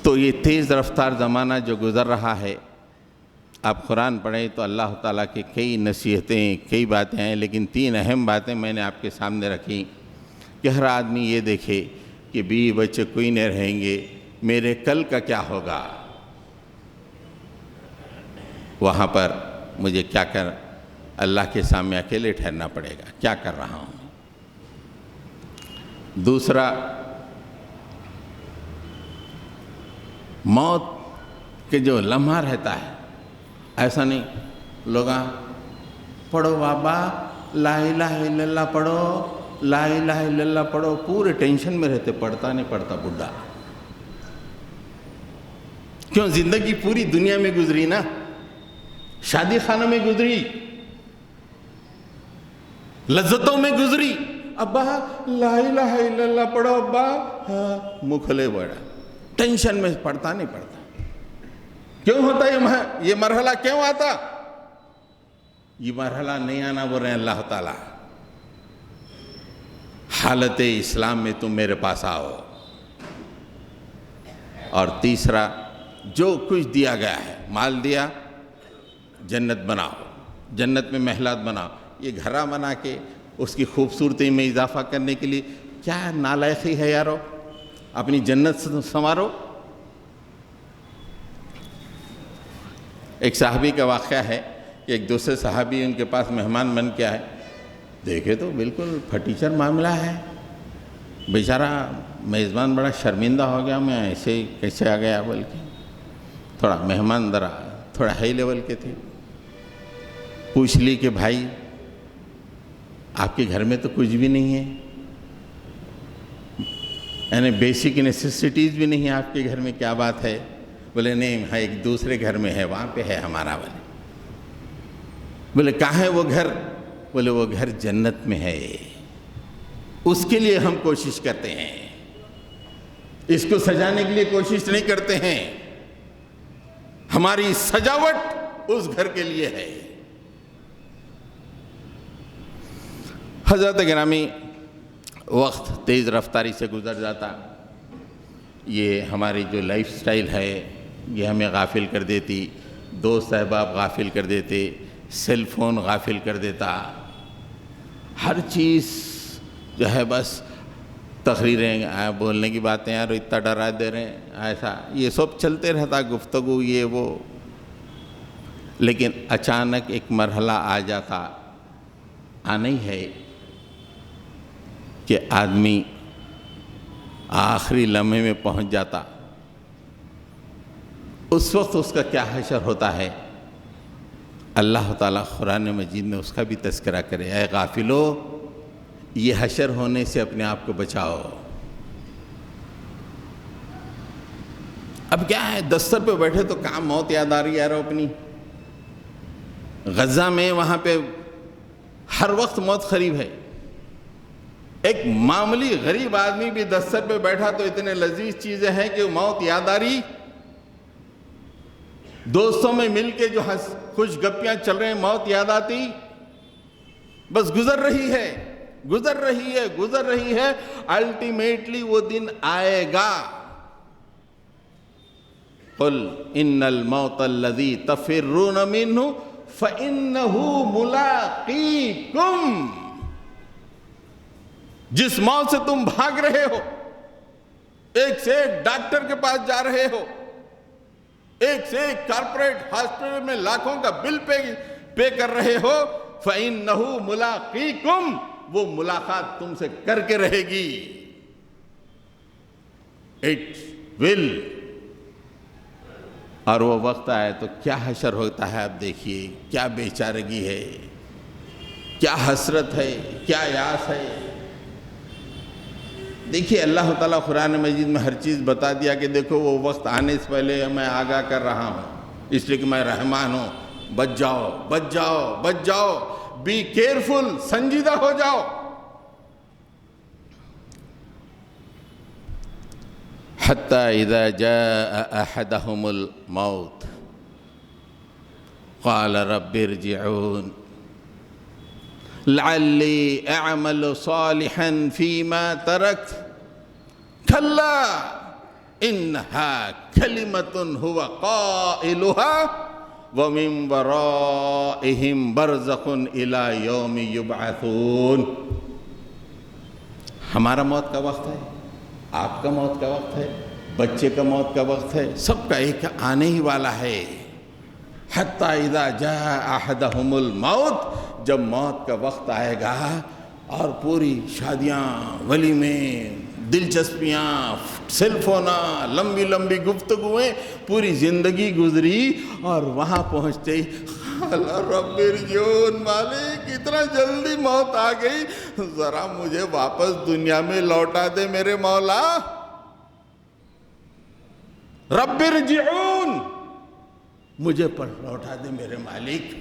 تو یہ تیز رفتار زمانہ جو گزر رہا ہے، آپ قرآن پڑھیں تو اللہ تعالیٰ کی کئی نصیحتیں، کئی باتیں ہیں، لیکن 3 اہم باتیں میں نے آپ کے سامنے رکھی کہ ہر آدمی یہ دیکھے کہ بیوی بچے کوئی نہیں رہیں گے، میرے کل کا کیا ہوگا، وہاں پر مجھے کیا کر اللہ کے سامنے اکیلے ٹھہرنا پڑے گا، کیا کر رہا ہوں۔ دوسرا، موت کے جو لمحہ رہتا ہے، ایسا نہیں لوگ پڑھو بابا لا الہ الا اللہ پڑھو، لا الہ الا اللہ پڑھو، پورے ٹینشن میں رہتے، پڑھتا نہیں پڑھتا بڈھا۔ کیوں؟ زندگی پوری دنیا میں گزری نا، شادی خانہ میں گزری، لذتوں میں گزری، ابا لا الہ الا اللہ پڑھو ابا، ہاں منہ کھلے بڑا، ٹینشن میں پڑھتا نہیں پڑھتا۔ کیوں ہوتا یہ مرحلہ کیوں آتا؟ یہ مرحلہ نہیں آنا بول رہے ہیں اللہ تعالیٰ، حالت اسلام میں تم میرے پاس آؤ۔ اور تیسرا، جو کچھ دیا گیا ہے، مال دیا، جنت بناؤ، جنت میں محلات بناؤ، یہ گھرہ بنا کے اس کی خوبصورتی میں اضافہ کرنے کے لیے کیا نالائقی ہے یارو، اپنی جنت سنوارو۔ ایک صحابی کا واقعہ ہے کہ ایک دوسرے صحابی ان کے پاس مہمان بن کے آئے، دیکھے تو بالکل پھٹیچر معاملہ ہے، بیچارہ میزبان بڑا شرمندہ ہو گیا، میں ایسے ہی کیسے آ گیا بول کے، تھوڑا مہمان ذرا تھوڑا ہائی لیول کے تھے، پوچھ لی کہ بھائی آپ کے گھر میں تو کچھ بھی نہیں ہے، یعنی بیسک نیسیسٹیز بھی نہیں ہے آپ کے گھر میں، کیا بات ہے؟ بولے نہیں ہاں ایک دوسرے گھر میں ہے، وہاں پہ ہے ہمارا۔ بولے کہاں ہے وہ گھر؟ بولے وہ گھر جنت میں ہے، اس کے لیے ہم کوشش کرتے ہیں، اس کو سجانے کے لیے کوشش نہیں کرتے ہیں، ہماری سجاوٹ اس گھر کے لیے ہے۔ حضرت گرامی، وقت تیز رفتاری سے گزر جاتا، یہ ہماری جو لائف سٹائل ہے یہ ہمیں غافل کر دیتی، دوست احباب غافل کر دیتے، سیل فون غافل کر دیتا، ہر چیز جو ہے بس تقریریں بولنے کی باتیں، یار اتنا ڈرا دے رہے ہیں، ایسا یہ سب چلتے رہتا، گفتگو یہ وہ۔ لیکن اچانک ایک مرحلہ آ جاتا، آنا ہی ہے کہ آدمی آخری لمحے میں پہنچ جاتا، اس وقت اس کا کیا حشر ہوتا ہے، اللہ تعالیٰ قرآن مجید میں اس کا بھی تذکرہ کرے، اے غافلو یہ حشر ہونے سے اپنے آپ کو بچاؤ۔ اب کیا ہے، دستر پہ بیٹھے تو کام موت یاد آ رہی ہے اپنی، غزہ میں وہاں پہ ہر وقت موت قریب ہے، ایک معمولی غریب آدمی بھی دستر پہ بیٹھا تو اتنے لذیذ چیزیں ہیں کہ موت یاد آ رہی، دوستوں میں مل کے جو خوش گپیاں چل رہے ہیں موت یاد آتی، بس گزر رہی ہے گزر رہی ہے گزر رہی ہے، الٹیمیٹلی وہ دن آئے گا۔ قل ان الموت الذی تفرون منہ فانہ ملاقیکم، جس موت سے تم بھاگ رہے ہو، ایک سے ایک ڈاکٹر کے پاس جا رہے ہو، ایک سے ایک کارپوریٹ ہاسپٹل میں لاکھوں کا بل پے کر رہے ہو، فَإِنَّهُ مُلَاقِيكُمْ، وہ ملاقات تم سے کر کے رہے گی، اٹ ول۔ اور وہ وقت آئے تو کیا حشر ہوتا ہے، آپ دیکھیے کیا بے چارگی ہے، کیا حسرت ہے، کیا یاس ہے۔ دیکھیے اللہ تعالیٰ قرآن مجید میں ہر چیز بتا دیا کہ دیکھو وہ وقت آنے سے پہلے میں آگاہ کر رہا ہوں، اس لیے کہ میں رحمان ہوں، بچ جاؤ بچ جاؤ بچ جاؤ، بی کیئرفل، سنجیدہ ہو جاؤ۔ حتی اذا جاء احدهم الموت قال رب ارجعون لعلی اعمل صالحا فیما ترکت کلا انہا کلمۃ هو قائلها ومن ورائہم برزخ الی یوم یبعثون. ہمارا موت کا وقت ہے، آپ کا موت کا وقت ہے، بچے کا موت کا وقت ہے، سب کا ایک آنے ہی والا ہے. حتی اذا جاء احدہم الموت، جب موت کا وقت آئے گا اور پوری شادیاں، ولیمے، دلچسپیاں، سیل فونا، لمبی لمبی گفتگویں، پوری زندگی گزری اور وہاں پہنچتے ہی اللہ رب ارجعون، مالک اتنا جلدی موت آ گئی، ذرا مجھے واپس دنیا میں لوٹا دے میرے مولا. رب ارجعون، مجھے پر لوٹا دے میرے مالک.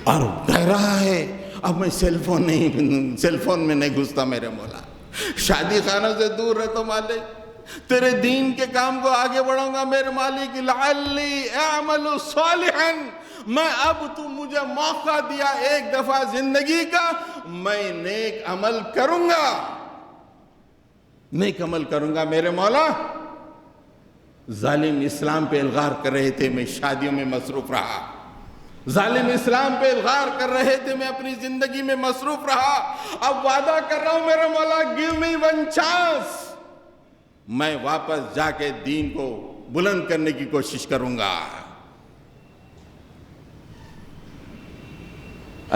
اور کہہ رہا ہے اب میں سیل فون میں نہیں گھستا میرے مولا، شادی خانہ سے دور رہتا مالک، تیرے دین کے کام کو آگے بڑھوں گا میرے مالک. لعلی اعمل صالحا، میں اب تو مجھے موقع دیا ایک دفعہ زندگی کا، میں نیک عمل کروں گا، نیک عمل کروں گا میرے مولا. ظالم اسلام پہ الغار کر رہے تھے، میں شادیوں میں مصروف رہا. ظالم اسلام پہ الغار کر رہے تھے، میں اپنی زندگی میں مصروف رہا. اب وعدہ کر رہا ہوں میرے مولا، give me one chance، میں واپس جا کے دین کو بلند کرنے کی کوشش کروں گا.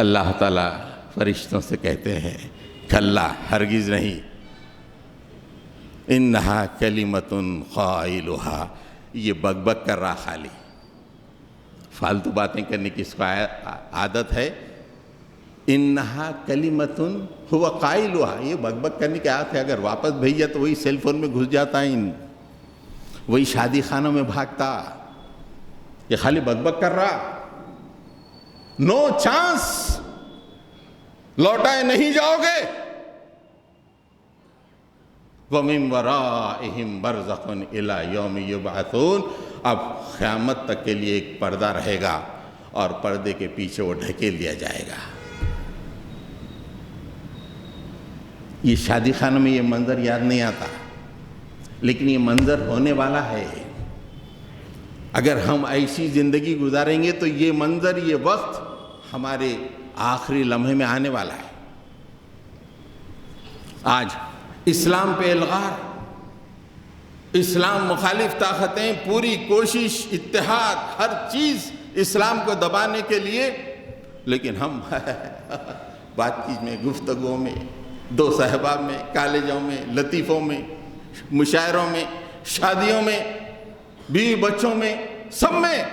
اللہ تعالیٰ فرشتوں سے کہتے ہیں کلا، ہرگز نہیں. انہا کلمۃ قائلہا، یہ بک بک کر رہا، خالی فالتو باتیں کرنے کی اس کو عادت ہے. انہا کلمۃ هو قائلہا، یہ بک بک کرنے کی عادت ہے. اگر واپس بھیجا تو وہی سیل فون میں گھس جاتا ہے، وہی شادی خانوں میں بھاگتا. یہ خالی بک بک کر رہا، نو چانس، لوٹائے نہیں جاؤ گے. وَمِن وَرَائِهِمْ بَرْزَخٌ إِلَى يَوْمِ يُبْعَثُونَ. اب قیامت تک کے لیے ایک پردہ رہے گا اور پردے کے پیچھے وہ ڈھکیل دیا جائے گا. یہ شادی خانہ میں یہ منظر یاد نہیں آتا، لیکن یہ منظر ہونے والا ہے. اگر ہم ایسی زندگی گزاریں گے تو یہ منظر، یہ وقت ہمارے آخری لمحے میں آنے والا ہے. آج اسلام پہ الغار، اسلام مخالف طاقتیں پوری کوشش، اتحاد، ہر چیز اسلام کو دبانے کے لیے، لیکن ہم بات چیت میں، گفتگووں میں، دوست احباب میں، کالجوں میں، لطیفوں میں، مشاعروں میں، شادیوں میں، بیوی بچوں میں، سب میں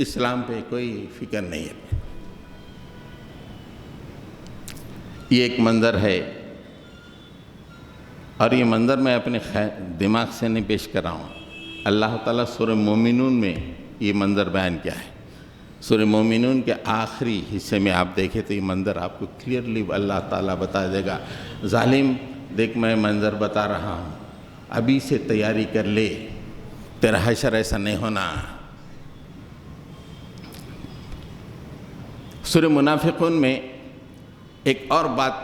اسلام پہ کوئی فکر نہیں ہے. یہ ایک منظر ہے، اور یہ منظر میں اپنے دماغ سے نہیں پیش کر رہا ہوں. اللہ تعالیٰ سورہ مومنون میں یہ منظر بیان کیا ہے. سورہ مومنون کے آخری حصے میں آپ دیکھیں تو یہ منظر آپ کو کلیئرلی اللہ تعالیٰ بتا دے گا. ظالم دیکھ، میں منظر بتا رہا ہوں، ابھی سے تیاری کر لے، تیرا حشر ایسا نہیں ہونا. سورہ منافقون میں ایک اور بات،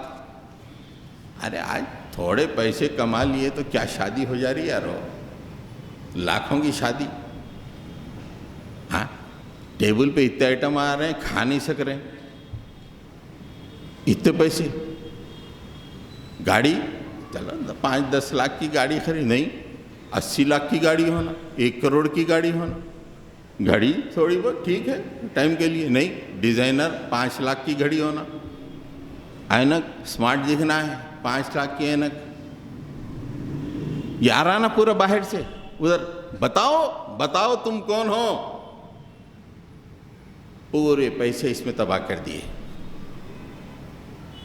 ارے آج تھوڑے پیسے کما لیے تو کیا شادی ہو جا رہی ہے یارو، لاکھوں کی شادی. ہاں، ٹیبل پہ اتنے آئٹم آ رہے ہیں، کھا نہیں سک رہے، اتنے پیسے. گاڑی چلو 5-10 لاکھ کی گاڑی خرید، نہیں 80 لاکھ کی گاڑی ہونا، 1 کروڑ کی گاڑی ہونا. گھڑی تھوڑی بہت ٹھیک ہے ٹائم کے لیے، نہیں ڈیزائنر 5 لاکھ کی گھڑی ہونا. اینک سمارٹ دکھنا ہے، 5 لاکھ کی اینک. یہ آ رہا نا پورا باہر سے ادھر. بتاؤ تم کون ہو. پورے پیسے اس میں تباہ کر دیے،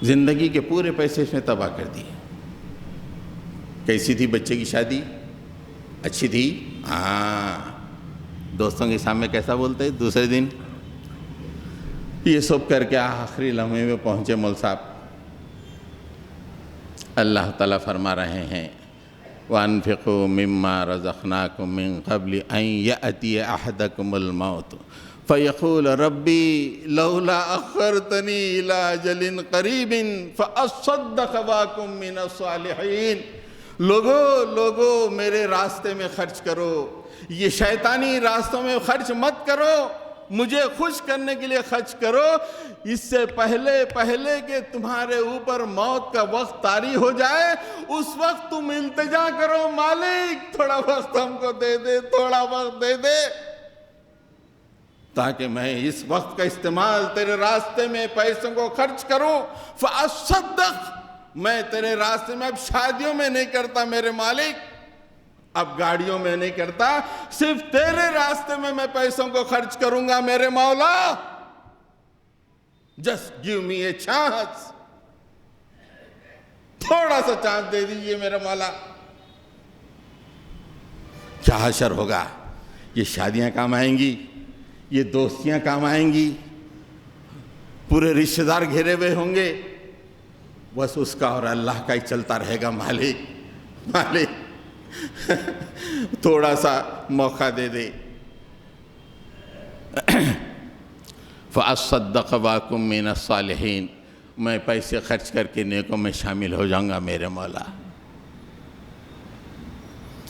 زندگی کے پورے پیسے اس میں تباہ کر دیے. کیسی تھی بچے کی شادی؟ اچھی تھی؟ ہاں. دوستوں کے سامنے کیسا بولتے دوسرے دن؟ یہ سب کر کے آخری لمحے میں پہنچے مول صاحب. اللہ تعالیٰ فرما رہے ہیں وَأَنفِقُوا مِمَّا رَزَقْنَاكُم مِّن قَبْلِ أَن يَأْتِيَ أَحَدَكُمُ الْمَوْتُ فَيَقُولَ رَبِّي لَوْلَا أَخَّرْتَنِي إِلَىٰ أَجَلٍ قَرِيبٍ فَأَصَّدَّقَ وَأَكُن مِّنَ الصَّالِحِينَ. لوگوں میرے راستے میں خرچ کرو، یہ شیطانی راستوں میں خرچ مت کرو، مجھے خوش کرنے کے لیے خرچ کرو، اس سے پہلے کہ تمہارے اوپر موت کا وقت طاری ہو جائے، اس وقت تم التجا کرو، مالک تھوڑا وقت ہم کو دے دے، تھوڑا وقت دے دے، تاکہ میں اس وقت کا استعمال تیرے راستے میں پیسوں کو خرچ کروں، فاصدق، میں تیرے راستے میں اب شادیوں میں نہیں کرتا میرے مالک، اب گاڑیوں میں نہیں کرتا، صرف تیرے راستے میں پیسوں کو خرچ کروں گا میرے مولا، just give me a chance، تھوڑا سا چانس دے دیجئے میرے مولا۔ کیا حشر ہوگا، یہ شادیاں کام آئیں گی، یہ دوستیاں کام آئیں گی، پورے رشتہ دار گھیرے ہوئے ہوں گے، بس اس کا اور اللہ کا ہی چلتا رہے گا، مالک تھوڑا سا موقع دے دے۔ فَأَصَّدَّقَ وَأَكُن مِّنَ الصَّالِحِينَ، میں پیسے خرچ کر کے نیکوں میں شامل ہو جاؤں گا میرے مولا۔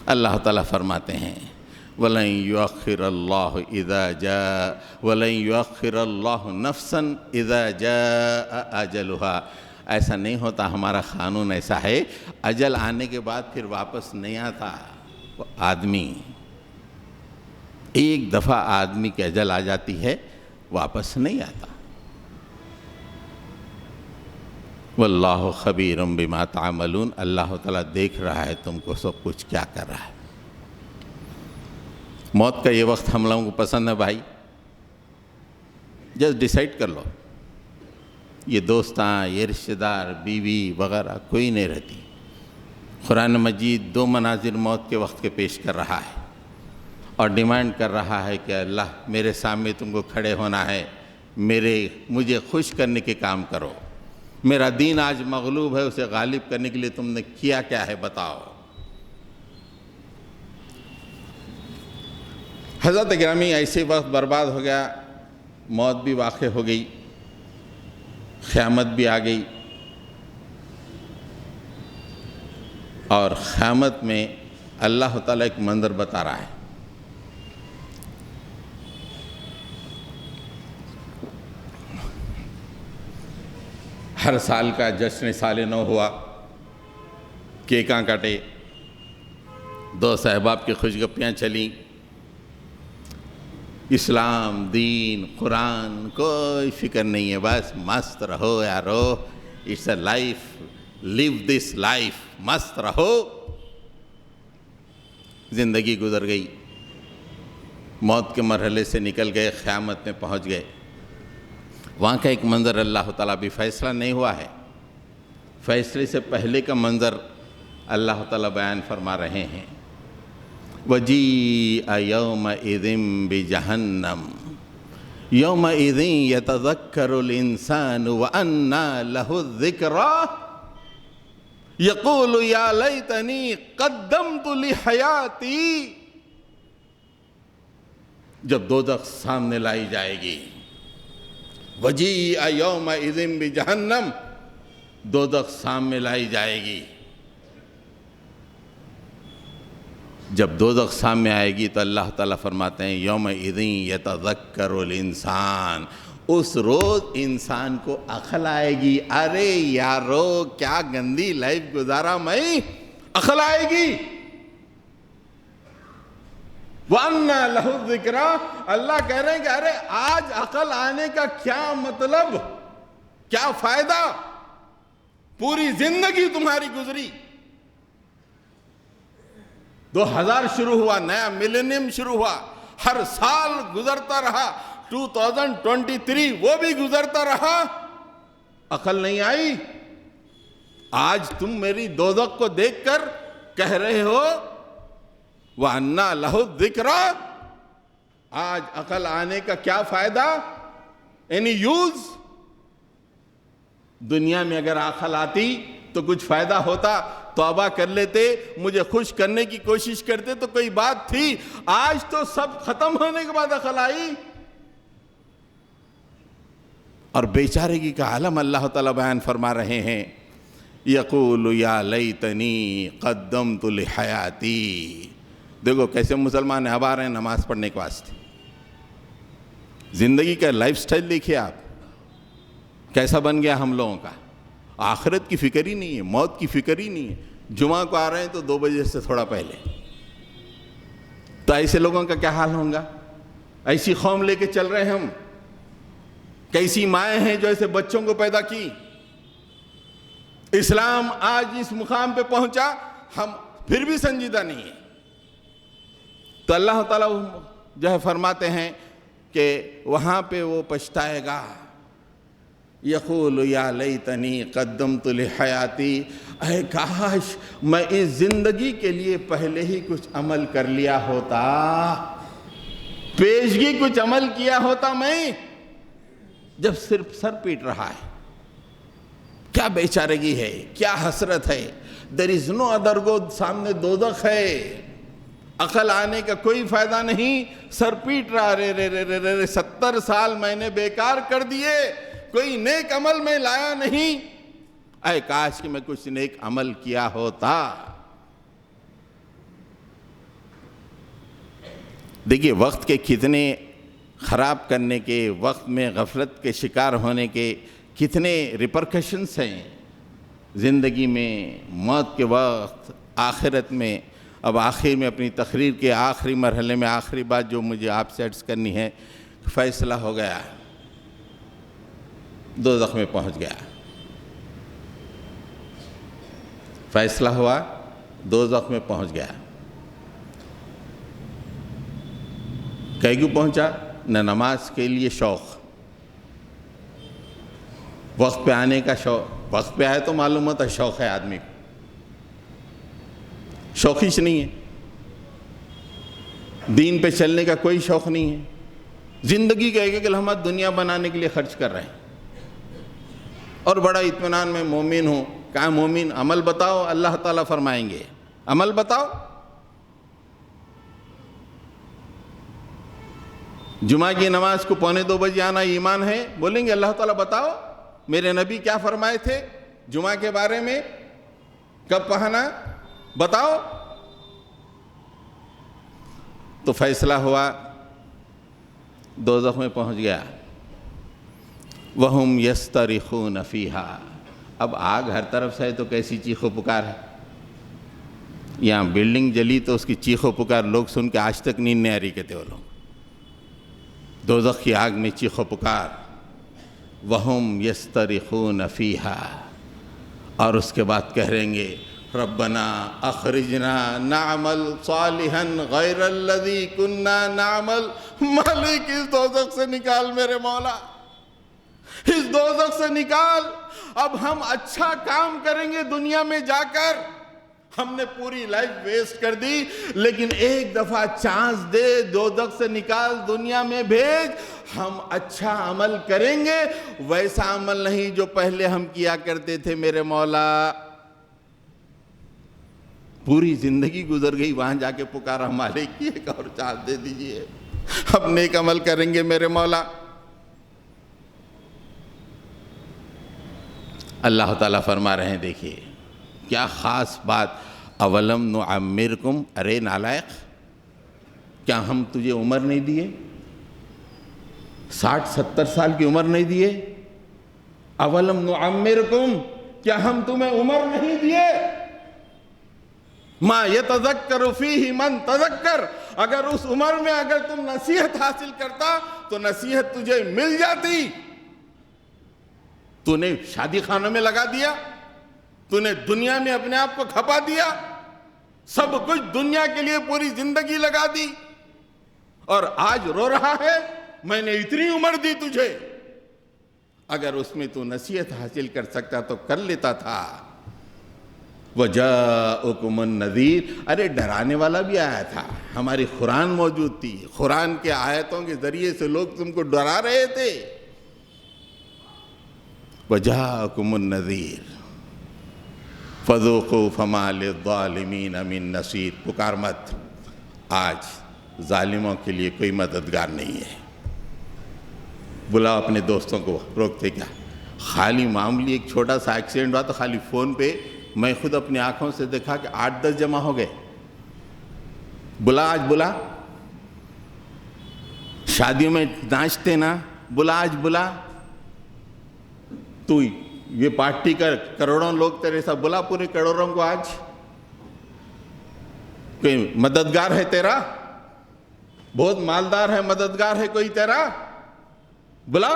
اللہ تعالیٰ فرماتے ہیں وَلَن يُؤَخِّرَ اللَّهُ إِذَا جَاءَ وَلَن يُؤَخِّرَ اللَّهُ نَفْسًا إِذَا جَاءَ أَجَلُهَا، ایسا نہیں ہوتا، ہمارا قانون ایسا ہے، اجل آنے کے بعد پھر واپس نہیں آتا۔ آدمی ایک دفعہ آدمی کی اجل آ جاتی ہے، واپس نہیں آتا۔ واللہ خبیر بما تعملون، اللہ تعالیٰ دیکھ رہا ہے تم کو سب کچھ کیا کر رہا ہے۔ موت کا یہ وقت ہم لوگوں کو پسند ہے بھائی، جسٹ ڈیسائیڈ کر لو، یہ دوستاں، یہ رشتہ دار، بیوی وغیرہ کوئی نہیں رہتی۔ قرآن مجید 2 مناظر موت کے وقت کے پیش کر رہا ہے اور ڈیمانڈ کر رہا ہے کہ اللہ میرے سامنے تم کو کھڑے ہونا ہے، مجھے خوش کرنے کے کام کرو، میرا دین آج مغلوب ہے، اسے غالب کرنے کے لیے تم نے کیا کیا ہے بتاؤ۔ حضرت گرامی ایسے وقت برباد ہو گیا، موت بھی واقع ہو گئی، قیامت بھی آ گئی، اور قیامت میں اللہ تعالیٰ ایک منظر بتا رہا ہے۔ ہر سال کا جشن سال نو ہوا، کیکاں کٹے، 2 صحباب کی خوشگپیاں چلیں، اسلام، دین، قرآن کوئی فکر نہیں ہے، بس مست رہو یارو، it's a life, live this life, مست رہو۔ زندگی گزر گئی، موت کے مرحلے سے نکل گئے، قیامت میں پہنچ گئے۔ وہاں کا ایک منظر اللہ تعالیٰ بھی فیصلہ نہیں ہوا ہے، فیصلے سے پہلے کا منظر اللہ تعالیٰ بیان فرما رہے ہیں۔ وَجِيءَ يَوْمَئِذٍ بِجَهَنَّمَ يَوْمَئِذٍ يَتَذَكَّرُ الْإِنسَانُ وَأَنَّى لَهُ الذِّكْرَى يَقُولُ يَا لَيْتَنِي قَدَّمْتُ لِحَيَاتِي، جب دوزخ سامنے لائی جائے گی، وَجِيءَ يَوْمَئِذٍ بِجَهَنَّمَ، دوزخ سامنے لائی جائے گی۔ جب دوزخ سامنے آئے گی تو اللہ تعالیٰ فرماتے ہیں یومئذ یتذکر الانسان، اس روز انسان کو عقل آئے گی، ارے یارو کیا گندی لائف گزارا میں، عقل آئے گی۔ وَأَنَّى لَهُ الذِّكْرَى، اللہ کہہ رہے ہیں کہ ارے آج عقل آنے کا کیا مطلب، کیا فائدہ، پوری زندگی تمہاری گزری، 2000 شروع ہوا، نیا ملینیم شروع ہوا، ہر سال گزرتا رہا، 2023 وہ بھی گزرتا رہا، عقل نہیں آئی۔ آج تم میری دوزخ کو دیکھ کر کہہ رہے ہو وَأَنَّى لَهُ الذِّكْرَى، آج عقل آنے کا کیا فائدہ، اینی یوز؟ دنیا میں اگر عقل آتی تو کچھ فائدہ ہوتا، توبہ کر لیتے، مجھے خوش کرنے کی کوشش کرتے تو کوئی بات تھی، آج تو سب ختم ہونے کے بعد عقل آئی۔ اور بیچارگی کا عالم اللہ تعالیٰ بیان فرما رہے ہیں یقول یا لیتنی قدمت لحیاتی. دیکھو کیسے مسلمان اب آ رہے ہیں نماز پڑھنے کے واسطے. زندگی کا لائف سٹائل دیکھیے آپ کیسا بن گیا ہم لوگوں کا. آخرت کی فکر ہی نہیں ہے, موت کی فکر ہی نہیں ہے. جمعہ کو آ رہے ہیں تو 2 بجے سے تھوڑا پہلے. تو ایسے لوگوں کا کیا حال ہوگا؟ ایسی قوم لے کے چل رہے ہیں ہم. کیسی مائیں ہیں جو ایسے بچوں کو پیدا کی. اسلام آج اس مقام پہ پہنچا, ہم پھر بھی سنجیدہ نہیں ہیں. تو اللہ تعالیٰ جو ہے فرماتے ہیں کہ وہاں پہ وہ پچھتائے گا. یقول یا لیتنی قدمت لحیاتی, اے کاش میں اس زندگی کے لیے پہلے ہی کچھ عمل کر لیا ہوتا, پیشگی کچھ عمل کیا ہوتا میں, جب صرف سر پیٹ رہا ہے. کیا بے چارگی ہے, کیا حسرت ہے. there is no other God, سامنے دوزخ ہے. عقل آنے کا کوئی فائدہ نہیں. سر پیٹ رہا, رے 70 سال میں نے بیکار کر دیے, کوئی نیک عمل میں لایا نہیں. اے کاش کہ میں کچھ نیک عمل کیا ہوتا. دیکھیے وقت کے کتنے خراب کرنے کے, وقت میں غفلت کے شکار ہونے کے کتنے ریپرکشنز ہیں زندگی میں, موت کے وقت, آخرت میں. اب آخر میں اپنی تقریر کے آخری مرحلے میں آخری بات جو مجھے آپ سے عرض کرنی ہے, فیصلہ ہو گیا, دوزخ میں پہنچ گیا. فیصلہ ہوا, دوزخ میں پہنچ گیا. کیوں پہنچا؟ نہ نماز کے لیے شوق, وقت پہ آنے کا شوق. وقت پہ آئے تو معلوم ہوتا ہے شوق ہے آدمی کو, شوقیش نہیں ہے. دین پہ چلنے کا کوئی شوق نہیں ہے. زندگی کا ایک لمحہ دنیا بنانے کے لیے خرچ کر رہے ہیں, اور بڑا اطمینان میں مومن ہوں. کہاں مومن؟ عمل بتاؤ, اللہ تعالیٰ فرمائیں گے عمل بتاؤ. جمعہ کی نماز کو 1:45 بجے آنا ایمان ہے؟ بولیں گے اللہ تعالیٰ بتاؤ میرے نبی کیا فرمائے تھے جمعہ کے بارے میں, کب پڑھنا بتاؤ. تو فیصلہ ہوا, دوزخ میں پہنچ گیا. وَهُمْ يَسْتَرِخُونَ فِيهَا. اب آگ ہر طرف سے ہے تو کیسی چیخ و پکار ہے. یہاں بلڈنگ جلی تو اس کی چیخ و پکار لوگ سن کے آج تک نیند نہیں آ رہی کہتے وہ لوگ. دوزخ کی آگ میں چیخ و پکار. وَهُمْ يَسْتَرِخُونَ فِيهَا. اور اس کے بعد کہہ رہیں گے ربنا اخرجنا نعمل صالحا غیر الذی کننا نعمل. مالک اس دوزخ سے نکال میرے مولا, اس دوزخ سے نکال. اب ہم اچھا کام کریں گے دنیا میں جا کر. ہم نے پوری لائف ویسٹ کر دی, لیکن ایک دفعہ چانس دے, دوزخ سے نکال, دنیا میں بھیج. ہم اچھا عمل کریں گے, ویسا عمل نہیں جو پہلے ہم کیا کرتے تھے میرے مولا. پوری زندگی گزر گئی, وہاں جا کے پکارا مالک کی ایک اور چانس دے دیجئے, اب نیک عمل کریں گے میرے مولا. اللہ تعالیٰ فرما رہے ہیں, دیکھیے کیا خاص بات. اولم نعمرکم, ارے نالائق کیا ہم تجھے عمر نہیں دیے, 60-70 سال کی عمر نہیں دیے. اولم نعمرکم, کیا ہم تمہیں عمر نہیں دیے. ما یتذکر فیہ من تذکر, اگر اس عمر میں اگر تم نصیحت حاصل کرتا تو نصیحت تجھے مل جاتی. تو نے شادی خانوں میں لگا دیا, تو نے دنیا میں اپنے آپ کو کھپا دیا, سب کچھ دنیا کے لیے پوری زندگی لگا دی, اور آج رو رہا ہے میں نے اتنی عمر دی تجھے. اگر اس میں تو نصیحت حاصل کر سکتا تو کر لیتا تھا. وَجَاءُكُمُ النَّذِيرُ, ارے ڈرانے والا بھی آیا تھا, ہماری قرآن موجود تھی, قرآن کے آیتوں کے ذریعے سے لوگ تم کو ڈرا رہے تھے. وَجَاءَكُمُ النَّذِيرُ فَذُوقُوا فَمَا لِلظَّالِمِينَ مِن نَصِيرٍ. پکار مت, آج ظالموں کے لیے کوئی مددگار نہیں ہے. بلاؤ اپنے دوستوں کو, روکتے کیا, خالی معمولی ایک چھوٹا سا ایکسیڈنٹ ہوا تو خالی فون پہ میں خود اپنی آنکھوں سے دیکھا کہ 8-10 جمع ہو گئے. بلا آج بلا، شادیوں میں ناچتے نا، بلا آج بلا، تو یہ پارٹی کر، کروڑوں لوگ تیرے ساتھ، بلا پورے کروڑوں کو آج. کوئی مددگار ہے تیرا؟ بہت مالدار ہے، مددگار ہے کوئی تیرا؟ بلا.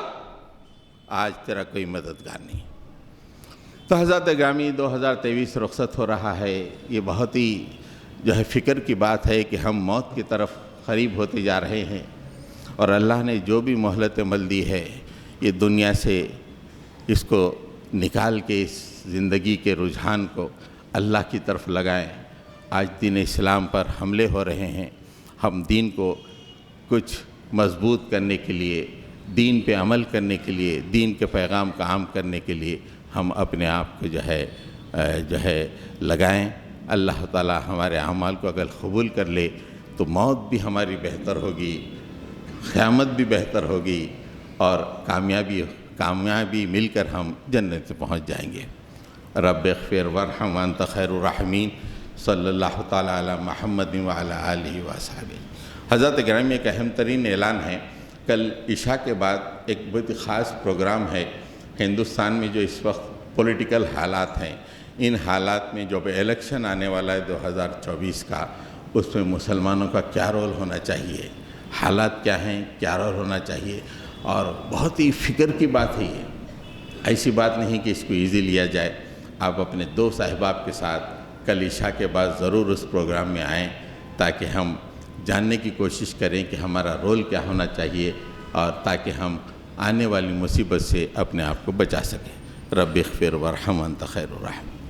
آج تیرا کوئی مددگار نہیں. تو حضرات گرامی 2023 رخصت ہو رہا ہے. یہ بہت ہی جو ہے فکر کی بات ہے کہ ہم موت کی طرف قریب ہوتے جا رہے ہیں، اور اللہ نے جو بھی مہلت عمل دی ہے یہ دنیا سے اس کو نکال کے اس زندگی کے رجحان کو اللہ کی طرف لگائیں. آج دین اسلام پر حملے ہو رہے ہیں. ہم دین کو کچھ مضبوط کرنے کے لیے، دین پہ عمل کرنے کے لیے، دین کے پیغام کا عام کرنے کے لیے ہم اپنے آپ کو جو ہے لگائیں. اللہ تعالی ہمارے اعمال کو اگر قبول کر لے تو موت بھی ہماری بہتر ہوگی، قیامت بھی بہتر ہوگی، اور کامیابی مل کر ہم جنت سے پہنچ جائیں گے. رب اغفر وارحم وانت خیر الراحمین. صلی اللہ تعالیٰ علی محمد وعلی آلہ وصحبہ. حضرت گرامی ایک اہم ترین اعلان ہے. کل عشاء کے بعد ایک بہت ہی خاص پروگرام ہے. ہندوستان میں جو اس وقت پولیٹیکل حالات ہیں، ان حالات میں جو الیکشن آنے والا ہے 2024 کا، اس میں مسلمانوں کا کیا رول ہونا چاہیے، حالات کیا ہیں، کیا رول ہونا چاہیے. اور بہت ہی فکر کی بات ہے یہ. ایسی بات نہیں کہ اس کو ایزی لیا جائے. آپ اپنے دوست احباب کے ساتھ کل عشاء کے بعد ضرور اس پروگرام میں آئیں، تاکہ ہم جاننے کی کوشش کریں کہ ہمارا رول کیا ہونا چاہیے، اور تاکہ ہم آنے والی مصیبت سے اپنے آپ کو بچا سکیں. رب اغفر وارحم وانت خیر الراحمین.